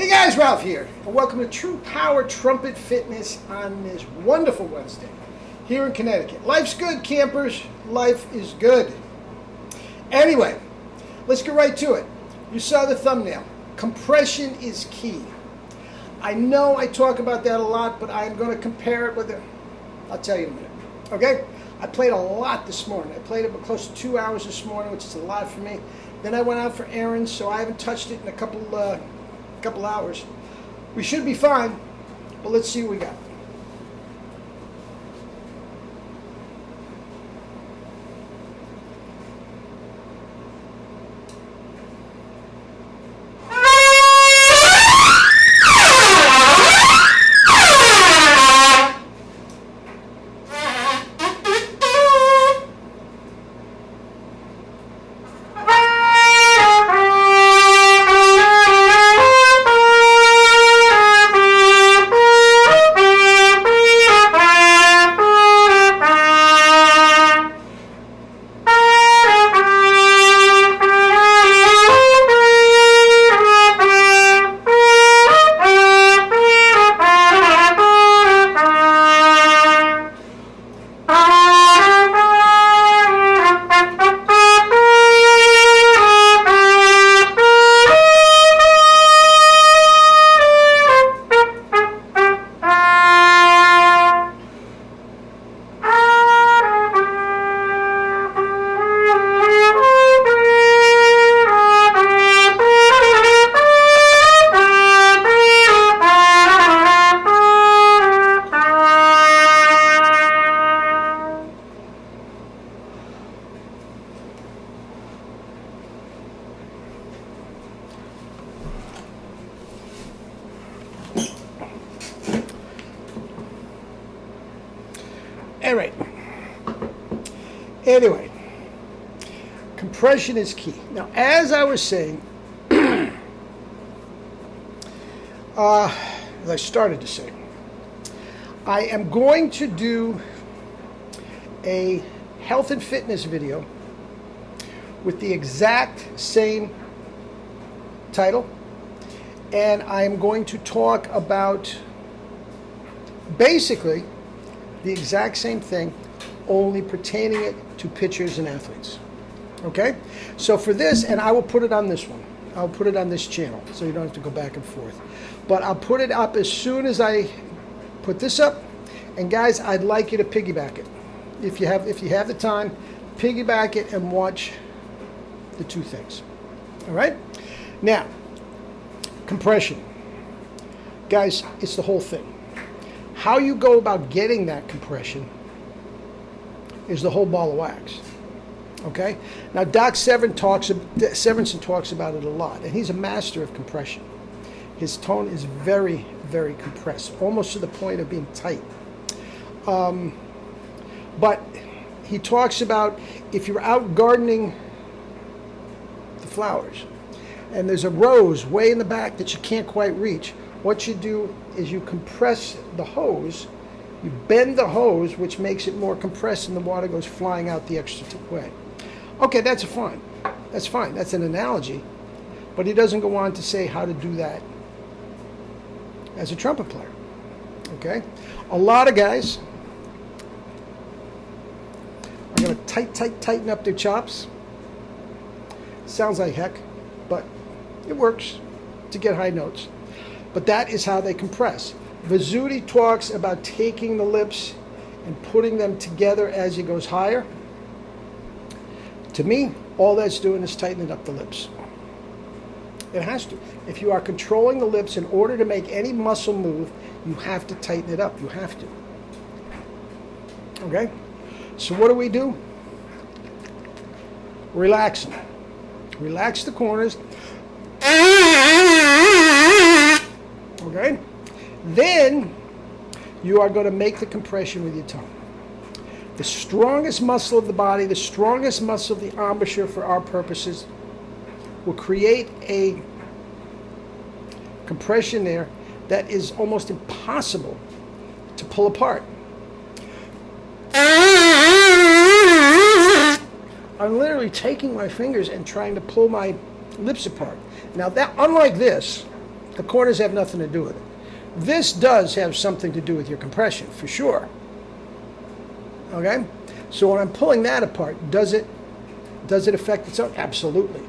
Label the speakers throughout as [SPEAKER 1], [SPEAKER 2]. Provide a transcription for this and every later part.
[SPEAKER 1] Hey guys, Ralph here, and welcome to True Power Trumpet Fitness on this wonderful Wednesday here in Connecticut. Life's good, campers. Life is good. Anyway, let's get right to it. You saw the thumbnail. Compression is key. I know I talk about that a lot, but I'm going to compare it with it. I'll tell you in a minute. Okay? I played a lot this morning. I played it close to 2 hours this morning, which is a lot for me. Then I went out for errands, so I haven't touched it in a couple hours. We should be fine, but let's see what we got. All right. Anyway, compression is key. Now, as I was saying, as I started to say, I am going to do a health and fitness video with the exact same title, and I am going to talk about basically the exact same thing, only pertaining it to pitchers and athletes. Okay? So for this, and I will put it on this one. I'll put it on this channel, so you don't have to go back and forth. But I'll put it up as soon as I put this up. And guys, I'd like you to piggyback it. If you have the time, piggyback it and watch the two things. All right? Now, compression. Guys, it's the whole thing. How you go about getting that compression is the whole ball of wax. Okay? Now, Doc Severinsen talks about it a lot, and he's a master of compression. His tone is very, very compressed, almost to the point of being tight. But he talks about if you're out gardening the flowers, and there's a rose way in the back that you can't quite reach, what you do is you compress the hose, you bend the hose, which makes it more compressed, and the water goes flying out the extra way. Okay, that's fine. That's fine. That's an analogy. But he doesn't go on to say how to do that as a trumpet player. Okay? A lot of guys are going to tighten up their chops. Sounds like heck, but it works to get high notes. But that is how they compress. Vizzuti talks about taking the lips and putting them together as it goes higher. To me, all that's doing is tightening up the lips. It has to. If you are controlling the lips in order to make any muscle move, you have to tighten it up. You have to. Okay? So what do? Relax them. Relax the corners. Okay? Then you are going to make the compression with your tongue. The strongest muscle of the body, the strongest muscle of the embouchure for our purposes, will create a compression there that is almost impossible to pull apart. I'm literally taking my fingers and trying to pull my lips apart. Now that, unlike this, The corners have nothing to do with it. This does have something to do with your compression, for sure. Okay? So when I'm pulling that apart, does it affect its own? Absolutely.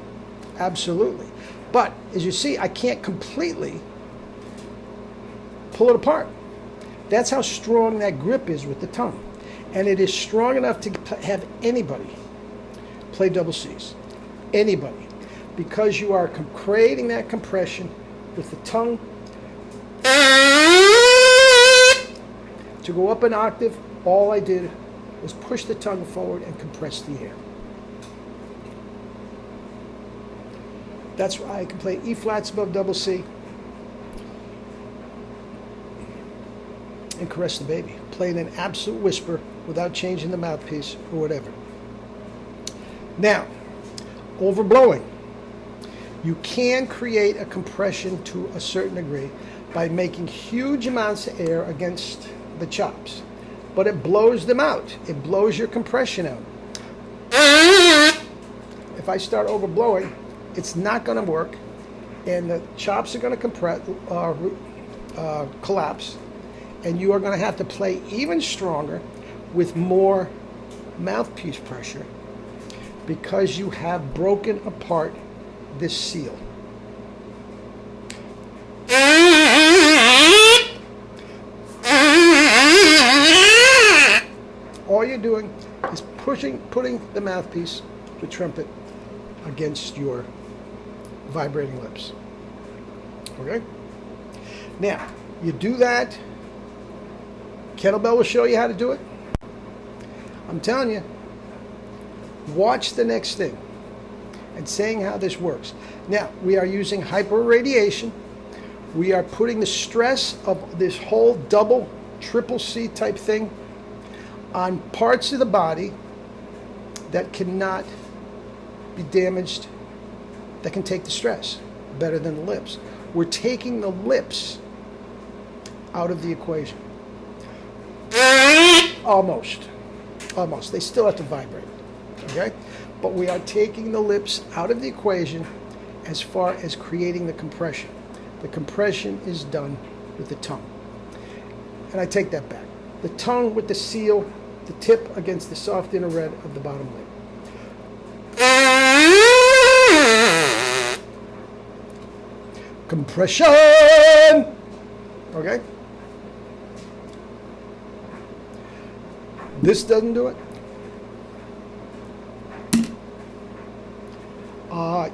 [SPEAKER 1] Absolutely. But as you see, I can't completely pull it apart. That's how strong that grip is with the tongue. And it is strong enough to have anybody play double C's. Anybody. Because you are creating that compression with the tongue. To go up an octave, all I did was push the tongue forward and compress the air. That's why I can play E flats above double C and caress the baby. Play in an absolute whisper without changing the mouthpiece or whatever. Now, overblowing. You can create a compression to a certain degree by making huge amounts of air against the chops. But it blows them out. It blows your compression out. If I start overblowing, it's not going to work, and the chops are going to collapse, and you are going to have to play even stronger with more mouthpiece pressure because you have broken apart this seal. All you're doing is putting the mouthpiece, the trumpet, against your vibrating lips. Okay? Now, you do that. Kettlebell will show you how to do it. I'm telling you, watch the next thing and saying how this works. Now, we are using hyperradiation. We are putting the stress of this whole double, triple C type thing on parts of the body that cannot be damaged, that can take the stress better than the lips. We're taking the lips out of the equation. Almost. Almost. They still have to vibrate. Okay? But we are taking the lips out of the equation as far as creating the compression. The compression is done with the tongue. And I take that back. The tongue with the seal, the tip against the soft inner red of the bottom lip. Compression! Okay? This doesn't do it.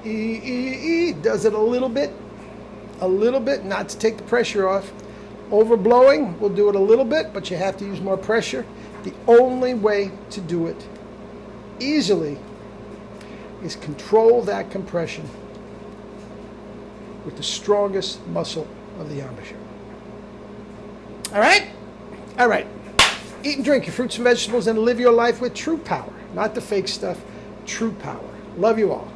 [SPEAKER 1] E does it a little bit, not to take the pressure off. Overblowing will do it a little bit, but you have to use more pressure. The only way to do it easily is control that compression with the strongest muscle of the embouchure. All right? All right. Eat and drink your fruits and vegetables and live your life with true power. Not the fake stuff, true power. Love you all.